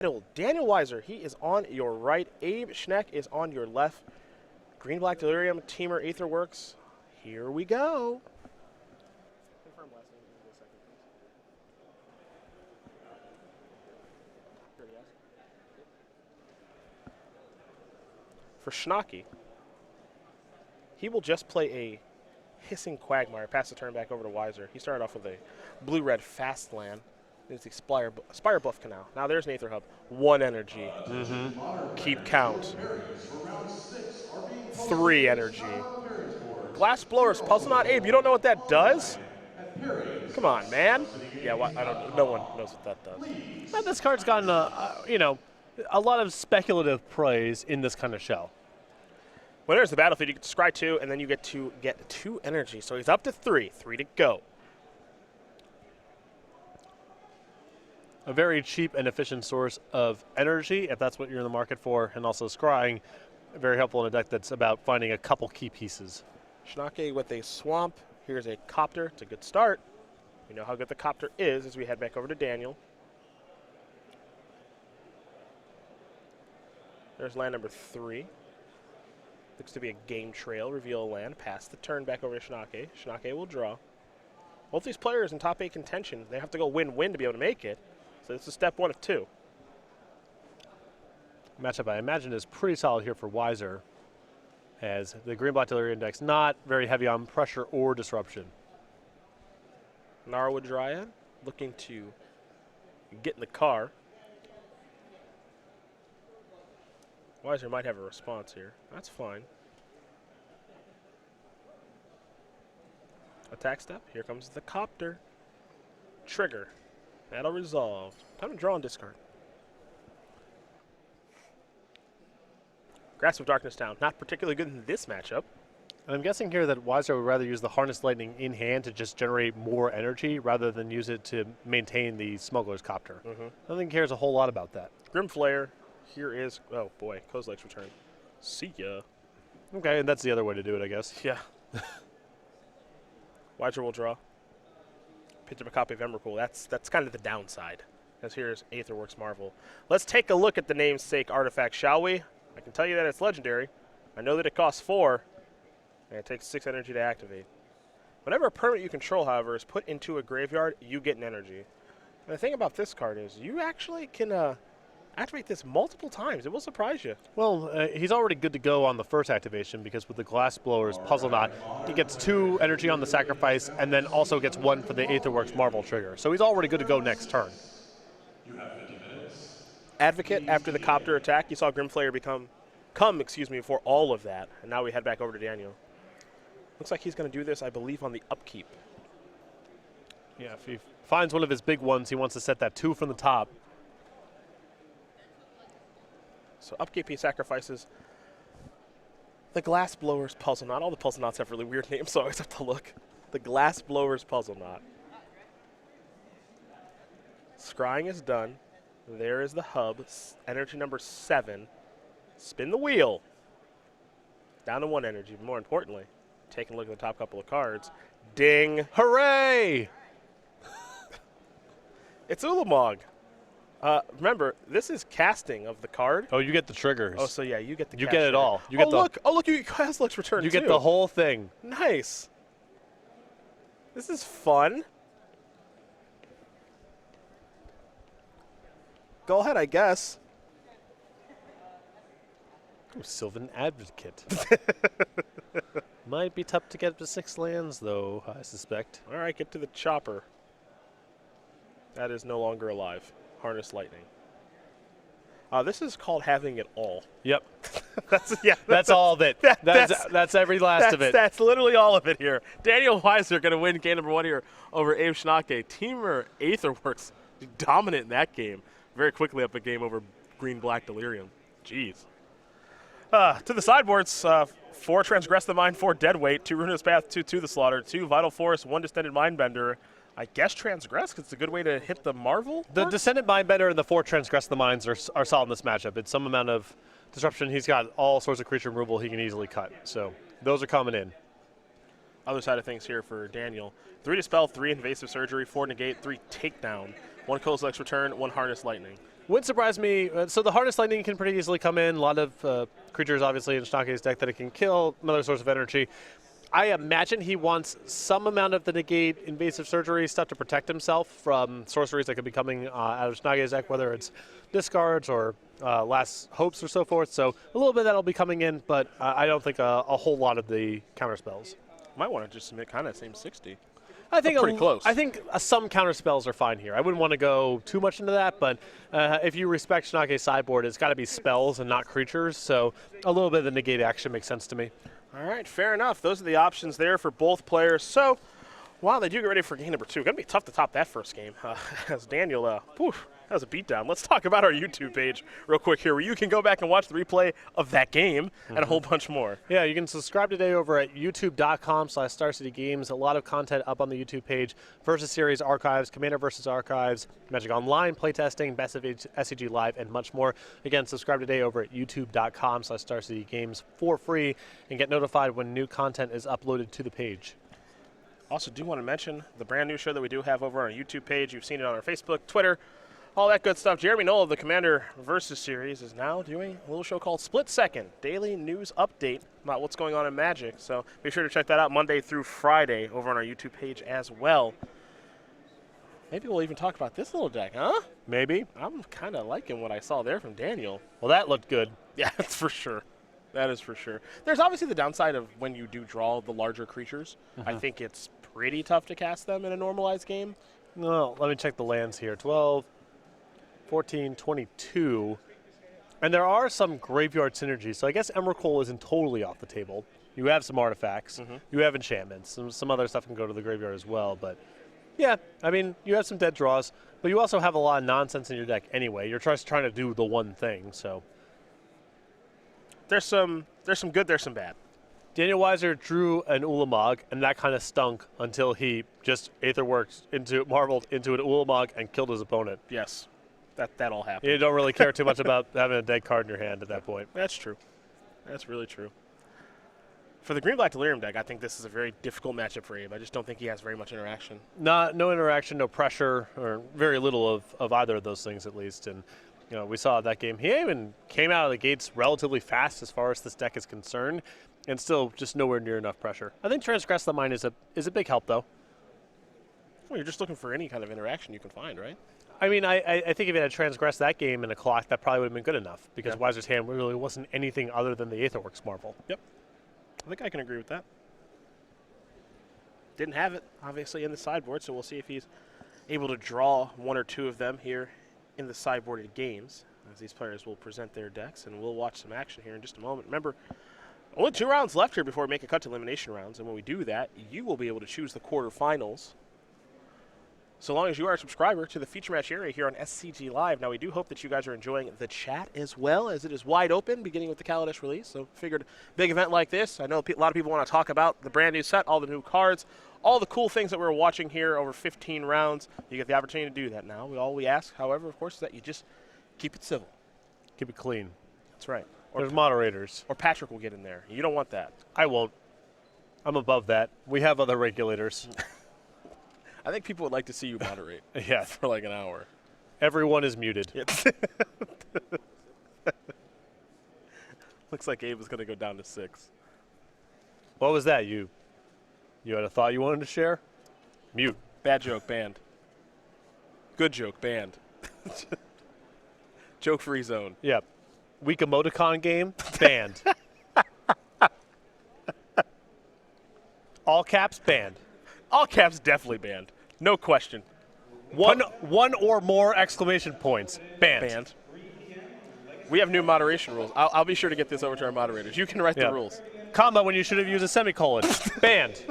Daniel Weiser, he is on your right. Abe Schnake is on your left. Green-Black Delirium, Teamer Aetherworks. Here we go. Confirm last name in a second, please. For Schnake, he will just play a Hissing Quagmire. Pass the turn back over to Weiser. He started off with a blue-red fast land. It's the Spire Buff Canal. Now there's an Aether Hub. 1 energy. Keep count. 3 energy. Glass Blower's Puzzle Knot. Abe, you don't know what that does? Come on, man. Yeah, I don't. No one knows what that does. Well, this card's gotten, a lot of speculative praise in this kind of shell. When there's the battlefield, you get to scry 2, and then you get to get 2 energy. So he's up to 3. 3 to go. A very cheap and efficient source of energy, if that's what you're in the market for, and also scrying. Very helpful in a deck that's about finding a couple key pieces. Schnake with a Swamp. Here's a Copter. It's a good start. We know how good the Copter is as we head back over to Daniel. There's land number 3. Looks to be a Game Trail. Reveal a land. Pass the turn back over to Schnake. Schnake will draw. Both these players in top 8 contention, they have to go win-win to be able to make it. So this is step 1 of 2. Matchup I imagine is pretty solid here for Weiser, as the Green-Black Delirium deck's not very heavy on pressure or disruption. Narwood Dryad looking to get in the car. Weiser might have a response here. That's fine. Attack step. Here comes the Copter. Trigger. That'll resolve. Time to draw and discard. Grasp of Darkness down. Not particularly good in this matchup. And I'm guessing here that Weiser would rather use the Harness Lightning in hand to just generate more energy rather than use it to maintain the Smuggler's Copter. I don't think he cares a whole lot about that. Grim Flare. Here is, oh boy, Kozilek's return. See ya. Okay, and that's the other way to do it, I guess. Yeah. Weiser will draw. Picked up a copy of Emrakul. That's kind of the downside. As here's Aetherworks Marvel. Let's take a look at the namesake artifact, shall we? I can tell you that it's legendary. I know that it costs 4, and it takes 6 energy to activate. Whenever a permanent you control, however, is put into a graveyard, you get an energy. And the thing about this card is you actually can activate this multiple times. It will surprise you. Well, he's already good to go on the first activation because with the Glass Blower's Puzzle Knot, he gets 2 energy on the sacrifice and then also gets 1 for the Aetherworks Marvel trigger. So he's already good to go next turn. Advocate after the Copter attack. You saw Grimflayer come before all of that. And now we head back over to Daniel. Looks like he's going to do this, I believe, on the upkeep. Yeah, if he finds one of his big ones, he wants to set that 2 from the top. So upkeep, he sacrifices the Glass Blower's Puzzle Knot. All the Puzzle Knots have really weird names, so I always have to look. The Glass Blower's Puzzle Knot. Scrying is done. There is the hub. Energy number 7. Spin the wheel. Down to 1 energy. But more importantly, taking a look at the top couple of cards. Ding. Hooray! It's Ulamog. Remember, this is casting of the card. Oh, you get the triggers. Oh, so yeah, you get the You get it all. You get look, you get Kozilek's return You too. get the whole thing. Nice. This is fun. Go ahead, I guess. Ooh, Sylvan Advocate. Might be tough to get up to 6 lands, though, I suspect. All right, get to the chopper. That is no longer alive. Harness Lightning. This is called having it all. Yep. That's all of it. That's every last of it. That's literally all of it here. Daniel Weiser going to win game number 1 here over Abe Schnake. Teamer Aetherworks dominant in that game. Very quickly up a game over Green-Black Delirium. Jeez. To the sideboards, 4 Transgress the Mind, 4 Deadweight, 2 Ruinous Path, 2 To the Slaughter, 2 Vital Force, 1 Distended Mindbender. I guess Transgress, because it's a good way to hit the Marvel. The Descendant Mindbender and the 4 Transgress the Minds are solid in this matchup. It's some amount of disruption. He's got all sorts of creature removal he can easily cut. So those are coming in. Other side of things here for Daniel. 3 Dispel, 3 Invasive Surgery, 4 Negate, 3 Takedown, 1 Kozilek's Return, 1 Harness Lightning. Wouldn't surprise me. So the Harness Lightning can pretty easily come in. A lot of creatures, obviously, in Schnake's deck that it can kill. Another source of energy. I imagine he wants some amount of the negate invasive surgery stuff to protect himself from sorceries that could be coming out of Schnake's deck, whether it's discards or last hopes or so forth. So a little bit that'll be coming in, but I don't think a whole lot of the counter spells. Might want to just submit kind of same 60. I think pretty close. I think some counter spells are fine here. I wouldn't want to go too much into that, but if you respect Schnake's sideboard, it's got to be spells and not creatures. So a little bit of the negate action makes sense to me. All right, fair enough. Those are the options there for both players. So, while they do get ready for game number 2, going to be tough to top that first game. As Daniel, that was a beatdown. Let's talk about our YouTube page real quick here, where you can go back and watch the replay of that game and a whole bunch more. Yeah, you can subscribe today over at youtube.com/StarCityGames. A lot of content up on the YouTube page. Versus Series Archives, Commander versus Archives, Magic Online, playtesting, Best of SCG Live, and much more. Again, subscribe today over at youtube.com/StarCityGames for free and get notified when new content is uploaded to the page. Also, do want to mention the brand new show that we do have over on our YouTube page. You've seen it on our Facebook, Twitter, all that good stuff. Jeremy Knoll of the Commander Versus series is now doing a little show called Split Second, daily news update about what's going on in Magic. So be sure to check that out Monday through Friday over on our YouTube page as well. Maybe we'll even talk about this little deck, huh? Maybe. I'm kind of liking what I saw there from Daniel. Well, that looked good. Yeah, that's for sure. That is for sure. There's obviously the downside of when you do draw the larger creatures. I think it's pretty tough to cast them in a normalized game. No, let me check the lands here. 12, 14, 22. And there are some graveyard synergies. So I guess Emrakul isn't totally off the table. You have some artifacts. You have enchantments. Some other stuff can go to the graveyard as well. But yeah, I mean, you have some dead draws. But you also have a lot of nonsense in your deck anyway. You're just trying to do the one thing. So there's some good, there's some bad. Daniel Weiser drew an Ulamog, and that kind of stunk until he just marveled into an Ulamog and killed his opponent. Yes, that all happened. You don't really care too much about having a dead card in your hand at that point. That's true. That's really true. For the Green-Black Delirium deck, I think this is a very difficult matchup for Abe. I just don't think he has very much interaction. No interaction, no pressure, or very little of either of those things at least. And you know, we saw that game. He even came out of the gates relatively fast as far as this deck is concerned, and still just nowhere near enough pressure. I think Transgress the Mind is a big help, though. Well, you're just looking for any kind of interaction you can find, right? I mean, I think if it had transgressed that game in a clock, that probably would have been good enough, because Weiser's hand really wasn't anything other than the Aetherworks Marvel. Yep. I think I can agree with that. Didn't have it, obviously, in the sideboard, so we'll see if he's able to draw one or two of them here in the sideboarded games, as these players will present their decks, and we'll watch some action here in just a moment. Remember, only 2 rounds left here before we make a cut to elimination rounds, and when we do that, you will be able to choose the quarterfinals, so long as you are a subscriber to the feature match area here on SCG Live. Now, we do hope that you guys are enjoying the chat as well, as it is wide open, beginning with the Kaladesh release. So figured big event like this. I know a lot of people want to talk about the brand new set, all the new cards, all the cool things that we're watching here over 15 rounds. You get the opportunity to do that now. All we ask, however, of course, is that you just keep it civil. Keep it clean. That's right. There's moderators. Or Patrick will get in there. You don't want that. I won't. I'm above that. We have other regulators. I think people would like to see you moderate. Yeah. For like an hour. Everyone is muted. Looks like Abe is going to go down to 6. What was that? You had a thought you wanted to share? Mute. Bad joke, banned. Good joke, banned. Joke-free zone. Yep. Weak emoticon game, banned. All caps, banned. All caps definitely banned. No question. One or more exclamation points, banned. Banned. We have new moderation rules. I'll be sure to get this over to our moderators. You can write the rules. Comma when you should have used a semicolon, banned.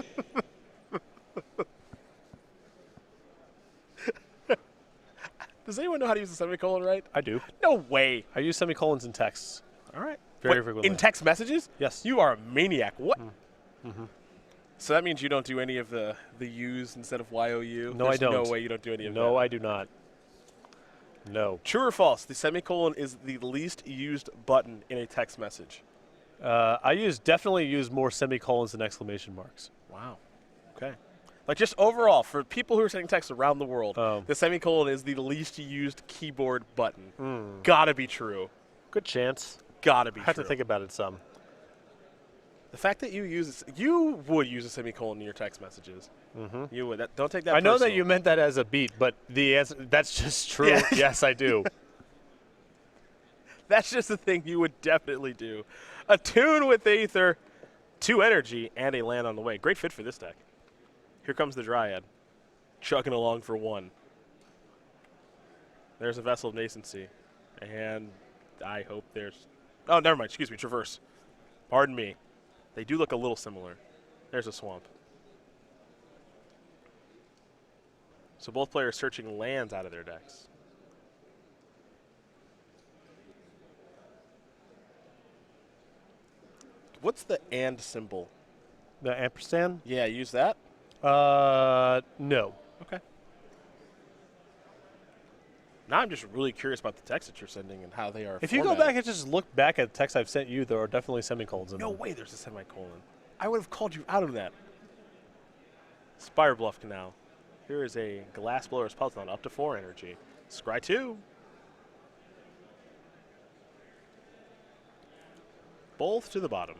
Does anyone know how to use a semicolon right? I do. No way. I use semicolons in texts. All right. Very frequently. In text messages? Yes. You are a maniac. What? So that means you don't do any of the U's instead of YOU? No, I don't. There's no way you don't do any of that. No, I do not. No. True or false? The semicolon is the least used button in a text message. I definitely use more semicolons than exclamation marks. Wow. Okay. Like, just overall, for people who are sending texts around the world, Oh. the semicolon is the least used keyboard button. Gotta be true. Good chance. Gotta be I have true. to think about it some. The fact that you would use a semicolon in your text messages. You would. Don't take that I know that personal. you meant that as a beat, but the answer, that's just true. Yeah. Yes, I do. That's just the thing you would definitely do. A tune with Aether, 2 energy, and a land on the way. Great fit for this deck. Here comes the Dryad, chugging along for 1. There's a Vessel of Nascency, and I hope there's... Oh, never mind. Excuse me. Traverse. Pardon me. They do look a little similar. There's a Swamp. So both players searching lands out of their decks. What's the and symbol? The ampersand? Yeah, use that. No. Okay. Now I'm just really curious about the text that you're sending and how they are. If you go back and just look back at the text I've sent you, there are definitely semicolons in No them. way there's a semicolon. I would have called you out of that. Spire Bluff Canal. Here is a Glassblower's Puzzle on up to 4 energy. Scry 2. Both to the bottom.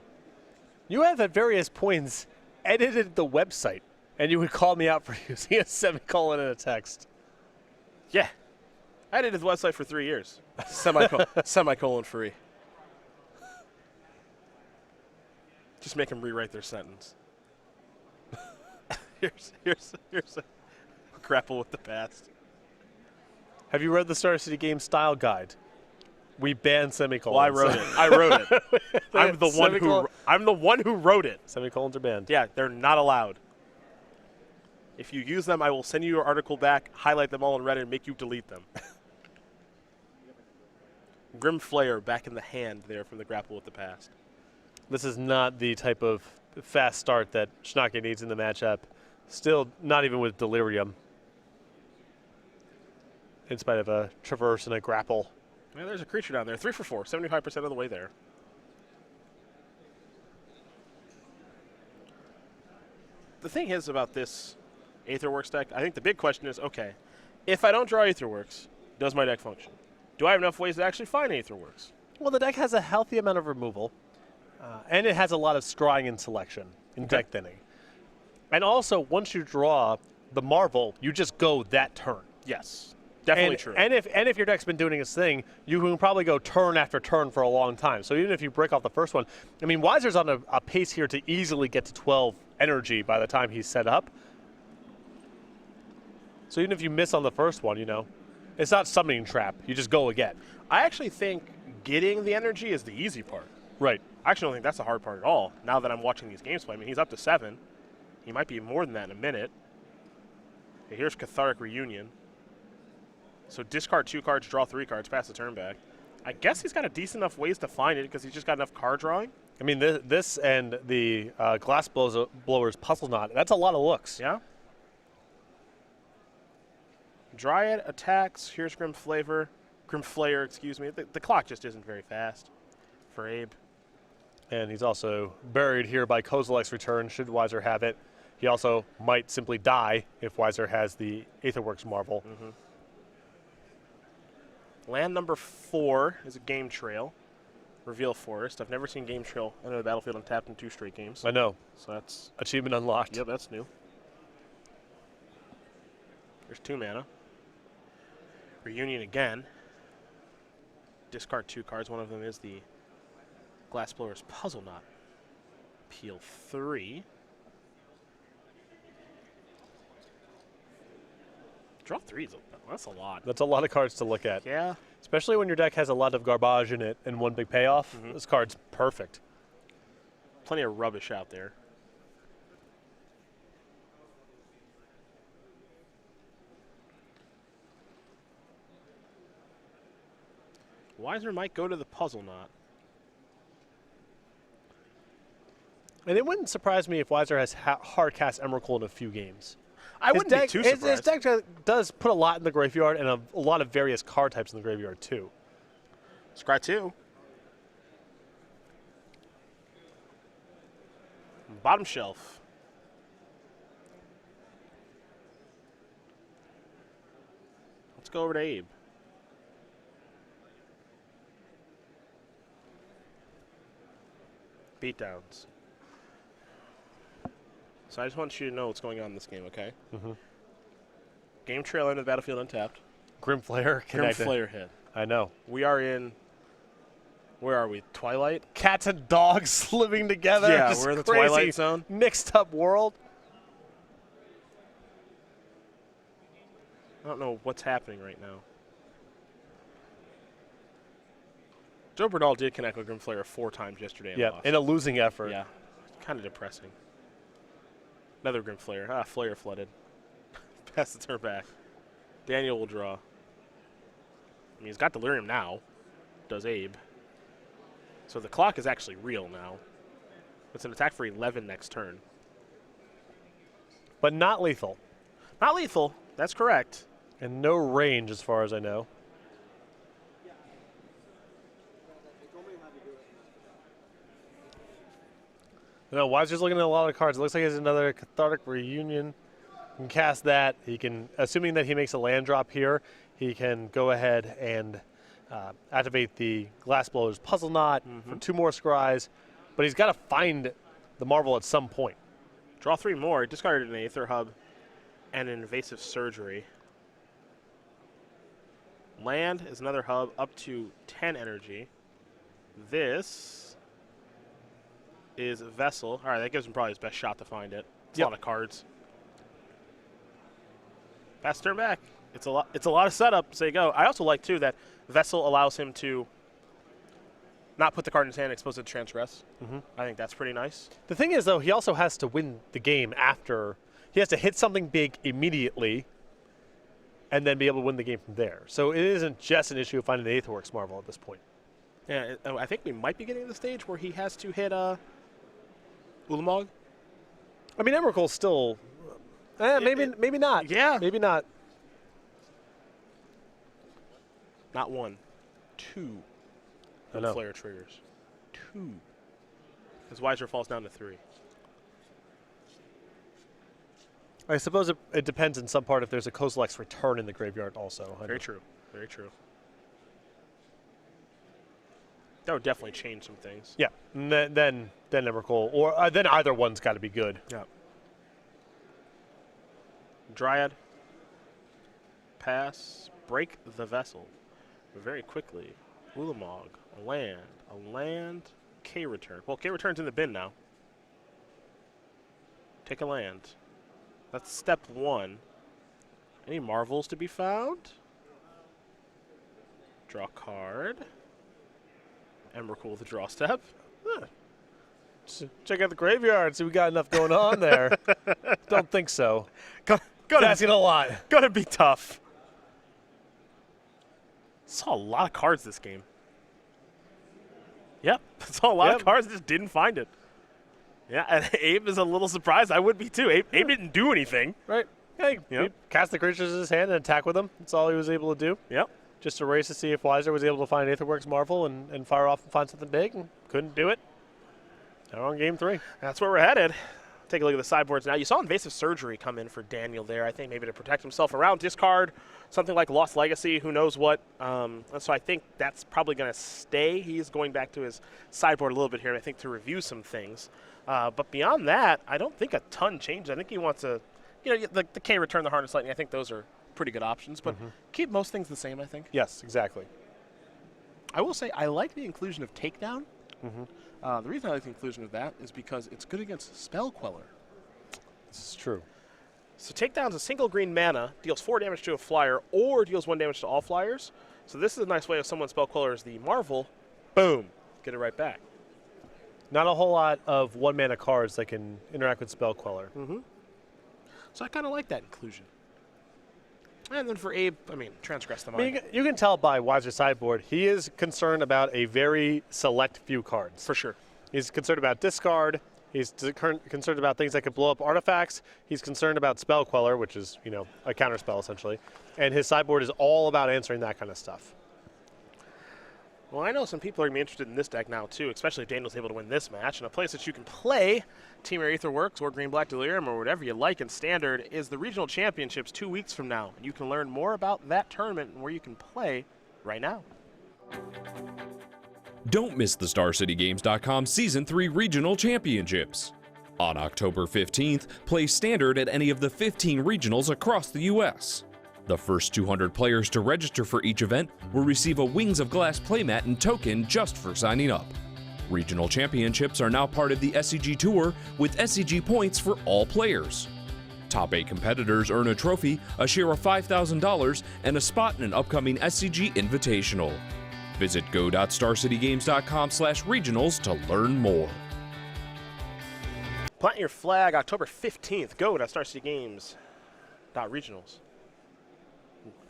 You have at various points edited the website, and you would call me out for using a semicolon in a text. Yeah. I edited the website for 3 years. Semicolon free. Just make them rewrite their sentence. here's a grapple with the past. Have you read the Star City Game Style Guide? We ban semicolons. Well, I wrote it. I wrote it. I'm the one who wrote it. Semicolons are banned. Yeah, they're not allowed. If you use them, I will send you your article back, highlight them all in red, and make you delete them. Grim Flayer back in the hand there from the grapple with the past. This is not the type of fast start that Schnake needs in the matchup. Still, not even with Delirium. In spite of a traverse and a grapple. Yeah, there's a creature down there. 3 for 4, 75% of the way there. The thing is about this Aetherworks deck, I think the big question is, okay, if I don't draw Aetherworks, does my deck function? Do I have enough ways to actually find Aetherworks? Well, the deck has a healthy amount of removal, and it has a lot of scrying and selection in deck thinning. And also, once you draw the Marvel, you just go that turn. Yes, definitely And, true. and if your deck's been doing its thing, you can probably go turn after turn for a long time. So even if you break off the first one, I mean, Weiser's on a pace here to easily get to 12 energy by the time he's set up. So even if you miss on the first one, you know, it's not summoning trap. You just go again. I actually think getting the energy is the easy part. Right. I actually don't think that's the hard part at all, now that I'm watching these games play. I mean, he's up to 7. He might be more than that in a minute. Okay, here's Cathartic Reunion. So discard 2 cards, draw 3 cards, pass the turn back. I guess he's got a decent enough ways to find it because he's just got enough card drawing. I mean, this and the Glassblower's Puzzle Knot, that's a lot of looks. Yeah. Dryad attacks. Here's Grim Flayer, excuse me. The clock just isn't very fast for Abe. And he's also buried here by Kozilek's return, should Weiser have it. He also might simply die if Weiser has the Aetherworks Marvel. Land number 4 is a Game Trail. Reveal Forest. I've never seen Game Trail enter the battlefield untapped in 2 straight games. I know. So that's... Achievement unlocked. Yep, that's new. There's 2 mana. Reunion again. Discard 2 cards. One of them is the Glassblower's Puzzle Knot. Peel 3. Draw 3 is that's a lot. That's a lot of cards to look at. Yeah. Especially when your deck has a lot of garbage in it and one big payoff. This card's perfect. Plenty of rubbish out there. Weiser might go to the Puzzle Knot. And it wouldn't surprise me if Weiser has hard cast Emrakul in a few games. I wouldn't be too surprised. His deck does put a lot in the graveyard and a lot of various card types in the graveyard too. Scry 2. Bottom shelf. Let's go over to Abe. Beatdowns. So I just want you to know what's going on in this game, okay? Mm-hmm. Game trail end of the battlefield untapped. Grim Flare Grim connected. Flare hit. I know. We are in, where are we? Twilight? Cats and dogs living together. Yeah, Just we're in the crazy, Twilight Zone. mixed up world. I don't know what's happening right now. Joe Bernal did connect with Grim Flare 4 times yesterday. And Yeah, lost. in a losing effort. Yeah, kind of depressing. Another Grim Flare. Ah, Flare flooded. Pass the turn back. Daniel will draw. I mean, he's got Delirium now. Does Abe. So the clock is actually real now. It's an attack for 11 next turn. But not lethal. Not lethal. That's correct. And no range as far as I know. No, Weiser's looking at a lot of cards. It looks like he has another Cathartic Reunion. He can cast that. He can, assuming that he makes a land drop here, he can go ahead and activate the Glassblower's Puzzle Knot for 2 more scries. But he's got to find the Marvel at some point. Draw 3 more. Discarded an Aether Hub and an Invasive Surgery. Land is another hub up to 10 energy. This is Vessel. All right, that gives him probably his best shot to find it. It's a lot of cards. Fast turn back. It's a lot. It's a lot of setup. Say go. I also like too that Vessel allows him to not put the card in his hand, expose it to transgress. I think that's pretty nice. The thing is, though, he also has to win the game after. He has to hit something big immediately and then be able to win the game from there. So it isn't just an issue of finding the Aetherworks Marvel at this point. Yeah, I think we might be getting to the stage where he has to hit Ulamog. I mean, Emrakul's still. Maybe not. Yeah. Maybe not. Not 1, 2. I know. Flare triggers. 2. His Weiser falls down to 3. I suppose it depends in some part if there's a Kozilek's Return in the graveyard also. Very true. Very true. That would definitely change some things. Yeah. And then Emrakul. Or then either one's got to be good. Yeah. Dryad. Pass. Break the Vessel. Very quickly. Ulamog. A land. K-Return. Well, K-Return's in the bin now. Take a land. That's step 1. Any marvels to be found? Draw card. Emrakul with the draw step. Check out the graveyard. See, we got enough going on there. Don't think so. That's a lot. Gonna be tough. Saw a lot of cards this game. Yep, saw a lot of cards. Just didn't find it. Yeah, and Abe is a little surprised. I would be too. Abe didn't do anything. Right. Yeah, he cast the creatures in his hand and attack with them. That's all he was able to do. Yep. Just a race to see if Weiser was able to find Aetherworks Marvel and fire off and find something big, and couldn't do it. Now we're on game 3. That's where we're headed. Take a look at the sideboards now. You saw Invasive Surgery come in for Daniel there, I think maybe to protect himself around discard, something like Lost Legacy, who knows what. And so I think that's probably going to stay. He's going back to his sideboard a little bit here, I think, to review some things. But beyond that, I don't think a ton changed. I think he wants to, the K return, the Harness Lightning, I think those are pretty good options. But keep most things the same, I think. Yes, exactly. I will say I like the inclusion of Takedown. The reason I like the inclusion of that is because it's good against Spell Queller. This is true. So Takedown's a single green mana, deals 4 damage to a flyer, or deals 1 damage to all flyers. So this is a nice way if someone Spell Queller is the Marvel, boom, get it right back. Not a whole lot of 1-mana cards that can interact with Spell Queller. So I kind of like that inclusion. And then for Abe, Transgress the Mind. I mean, you can tell by Weiser's sideboard, he is concerned about a very select few cards. For sure. He's concerned about discard. He's concerned about things that could blow up artifacts. He's concerned about Spell Queller, which is, a counter spell, essentially. And his sideboard is all about answering that kind of stuff. Well, I know some people are going to be interested in this deck now, too, especially if Daniel's able to win this match. And a place that you can play Team Aetherworks or Green Black Delirium or whatever you like in Standard is the Regional Championships 2 weeks from now. And you can learn more about that tournament and where you can play right now. Don't miss the StarCityGames.com Season 3 Regional Championships. On October 15th, play Standard at any of the 15 regionals across the U.S. The first 200 players to register for each event will receive a Wings of Glass playmat and token just for signing up. Regional championships are now part of the SCG Tour with SCG points for all players. Top 8 competitors earn a trophy, a share of $5,000, and a spot in an upcoming SCG Invitational. Visit go.starcitygames.com/regionals to learn more. Plant your flag October 15th. Go.starcitygames.regionals.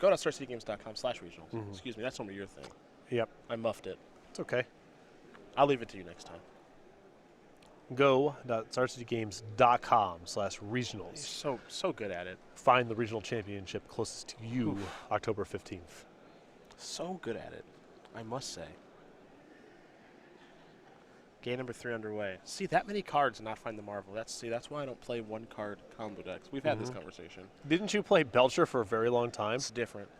Go.starcitygames.com/regionals. Excuse me, that's only your thing. Yep. I muffed it. It's okay. I'll leave it to you next time. Go.starcitygames.com/regionals. So good at it. Find the regional championship closest to you October 15th. So good at it, I must say. Game number 3 underway. See, that many cards and not find the Marvel. That's why I don't play one card combo decks. We've had this conversation. Didn't you play Belcher for a very long time? It's different.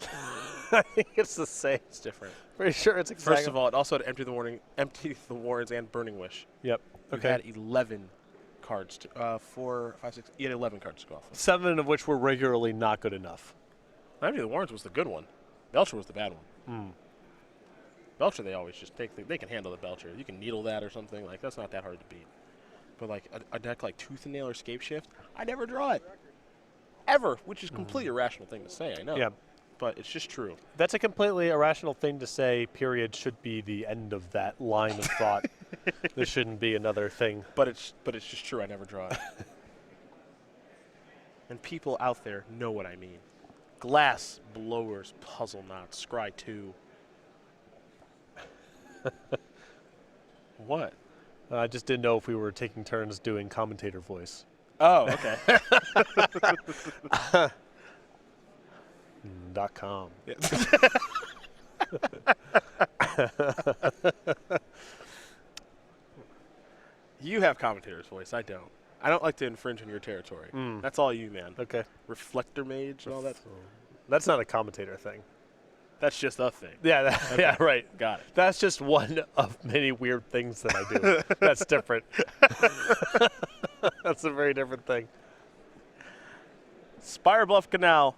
I think it's the same. It's different. Pretty sure it's exactly. First of all, it also had Empty the Warrens and Burning Wish. Yep. You had 11 cards. 4, 5, 6. You had 11 cards to go off of. 7 of which were regularly not good enough. Empty the Warrens was the good one. Belcher was the bad one. Belcher, they always just take. They can handle the Belcher. You can needle that or something. Like, that's not that hard to beat. But like a deck like Tooth and Nail or Scape Shift, I never draw it. Ever, which is a completely irrational thing to say, I know. Yeah. But it's just true. That's a completely irrational thing to say, period, should be the end of that line of thought. There shouldn't be another thing. But it's just true, I never draw it. And people out there know what I mean. Glass Blowers, Puzzle Knots, Scry 2. What? I just didn't know if we were taking turns doing commentator voice. Oh, okay. .com. Yeah. You have commentator's voice. I don't. I don't like to infringe on your territory. That's all you, man. Okay. Reflector Mage and all that. That's not a commentator thing. That's just a thing. Yeah, yeah, right. Got it. That's just one of many weird things that I do. That's different. That's a very different thing. Spire Bluff Canal.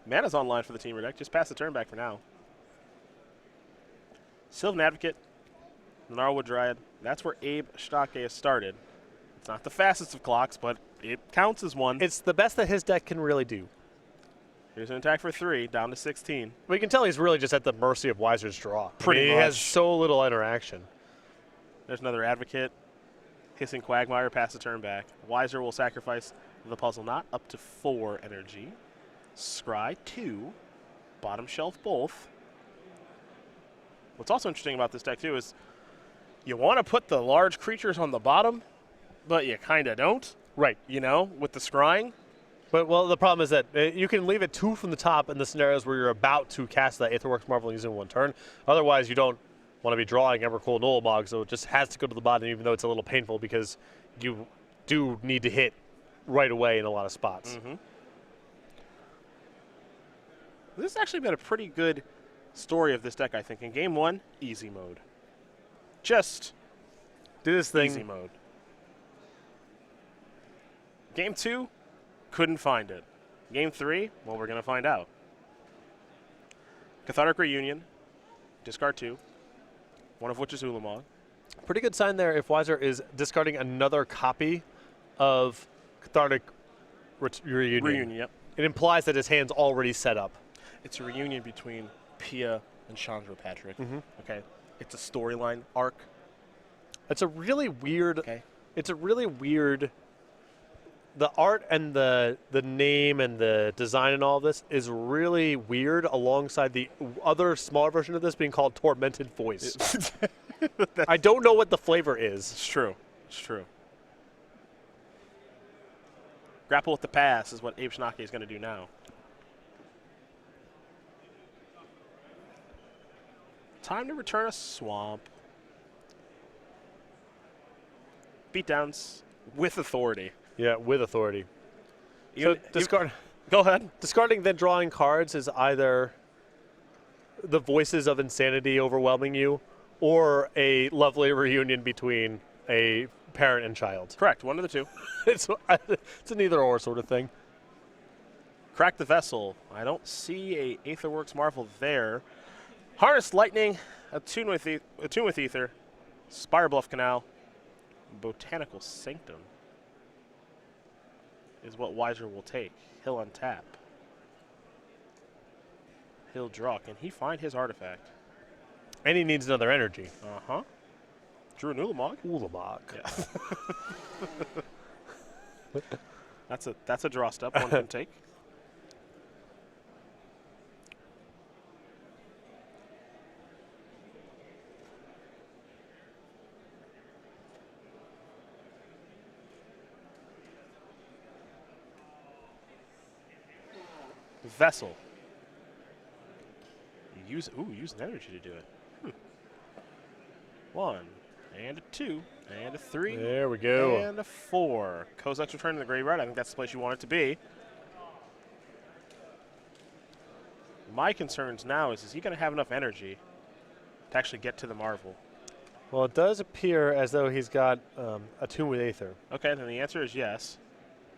Mana's online for the Teamer deck. Just pass the turn back for now. Sylvan Advocate. Gnarlwood Dryad. That's where Abe Schnake has started. It's not the fastest of clocks, but it counts as one. It's the best that his deck can really do. Here's an attack for 3, down to 16. We can tell he's really just at the mercy of Weiser's draw. Pretty He much. has so little interaction. There's another Advocate. Hissing Quagmire, pass the turn back. Weiser will sacrifice the Puzzle Knot up to 4 energy. Scry 2. Bottom shelf both. What's also interesting about this deck, too, is you want to put the large creatures on the bottom, but you kind of don't. Right. You know, with the scrying. But, well, the problem is that you can leave it 2 from the top in the scenarios where you're about to cast that Aetherworks Marvel using 1 turn. Otherwise, you don't want to be drawing Evercool Nullabog, so it just has to go to the bottom, even though it's a little painful because you do need to hit right away in a lot of spots. This has actually been a pretty good story of this deck, I think. In Game 1, easy mode. Just Do this thing. easy mode. Game 2, couldn't find it. Game 3, well, we're going to find out. Cathartic Reunion, discard 2, one of which is Ulamog. Pretty good sign there if Weiser is discarding another copy of Cathartic Reunion. Reunion, yep. It implies that his hand's already set up. It's a reunion between Pia and Chandra Patrick. Okay, it's a storyline arc. It's a really weird. Okay. It's a really weird. The art and the name and the design and all of this is really weird. Alongside the other smaller version of this being called Tormented Voice. I don't know what the flavor is. It's true. It's true. Grapple with the pass is what Abe Schnake is going to do now. Time to return a swamp. Beatdowns with authority. Yeah, with authority. You, So discard. Go ahead. Discarding then drawing cards is either the voices of insanity overwhelming you, or a lovely reunion between a parent and child. Correct. One of the two. It's an either-or sort of thing. Crack the Vessel. I don't see a Aetherworks Marvel there. Harness Lightning. Attune with Ether. Spire Bluff Canal. Botanical Sanctum is what Weiser will take. He'll untap. He'll draw. Can he find his artifact? And he needs another energy. Uh-huh. Drew an Ulamog. Ulamog. Yeah. That's a draw step one can take. Vessel. Use an energy to do it. 1 and a 2 and a 3. There we go. And a 4. Kozak's return to the graveyard. I think that's the place you want it to be. My concerns now is he going to have enough energy to actually get to the Marvel? Well, it does appear as though he's got Attune with Aether. Okay, then the answer is yes.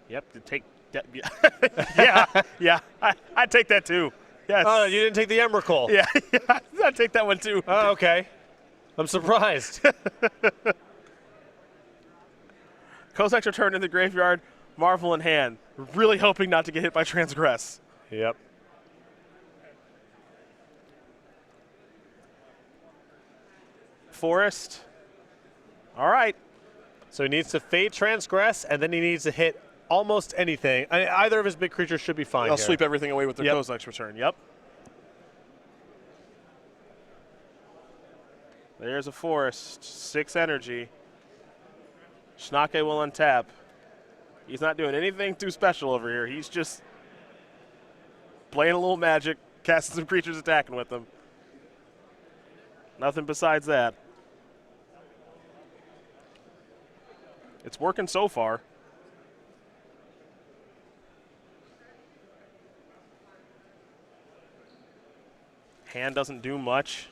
Yep, to take that. Yeah. I'd take that too. Yes. Oh, you didn't take the Emrakul. Yeah, I'd take that one too. Oh, okay. I'm surprised. Kozak's return to the graveyard, Marvel in hand. Really hoping not to get hit by Transgress. Yep. Forest. All right. So he needs to fade Transgress, and then he needs to hit almost anything. Either of his big creatures should be fine. I'll here. sweep everything away with the Yep. Kozak's return. Yep. There's a forest. 6 energy. Schnake will untap. He's not doing anything too special over here. He's just playing a little magic, casting some creatures, attacking with them. Nothing besides that. It's working so far. Hand doesn't do much.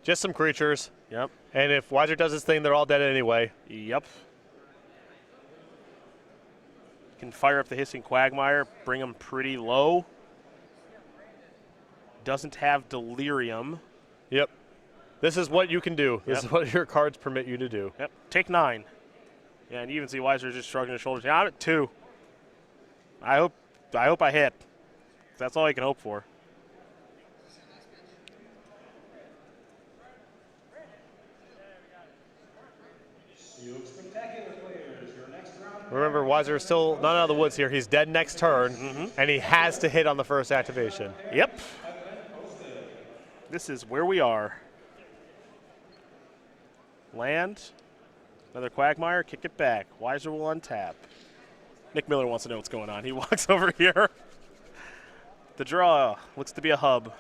Just some creatures. Yep. And if Weiser does his thing, they're all dead anyway. Yep. Can fire up the Hissing Quagmire, bring him pretty low. Doesn't have Delirium. Yep. This is what you can do. This Yep. is what your cards permit you to do. Yep. Take 9. Yeah, and you even see Weiser just shrugging his shoulders. Yeah, I'm at 2. I hope I hit. That's all I can hope for. Remember, Weiser is still not out of the woods here. He's dead next turn, and he has to hit on the first activation. Yep. This is where we are. Land. Another Quagmire. Kick it back. Weiser will untap. Nick Miller wants to know what's going on. He walks over here. The draw looks to be a hub.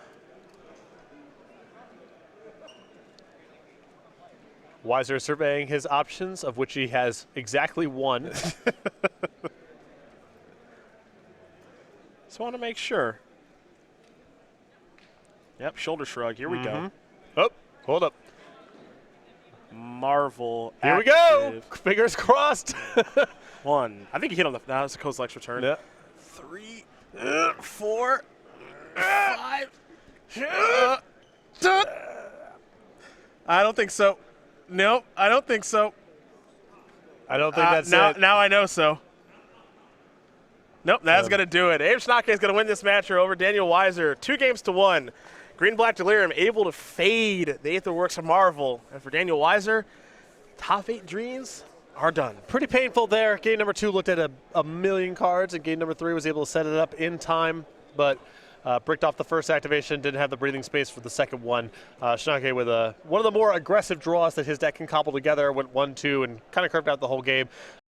Weiser surveying his options, of which he has exactly 1. Just want to make sure. Yep, shoulder shrug. Here we go. Oh, hold up. Marvel. Here we go. Fingers crossed. 1. I think he hit on the. Now it's a Kozak's return. Yeah. 3, 4, 5. I don't think so. Nope, I don't think so. I don't think that's now, it. Now I know so. Nope, that's going to do it. Abe Schnake is going to win this match over Daniel Weiser. 2-1. Green-Black Delirium able to fade the Aetherworks of Marvel. And for Daniel Weiser, top 8 dreams are done. Pretty painful there. Game number 2 looked at a million cards, and game number 3 was able to set it up in time, but bricked off the first activation, didn't have the breathing space for the second one. Schnake with one of the more aggressive draws that his deck can cobble together, went 1-2 and kind of curved out the whole game.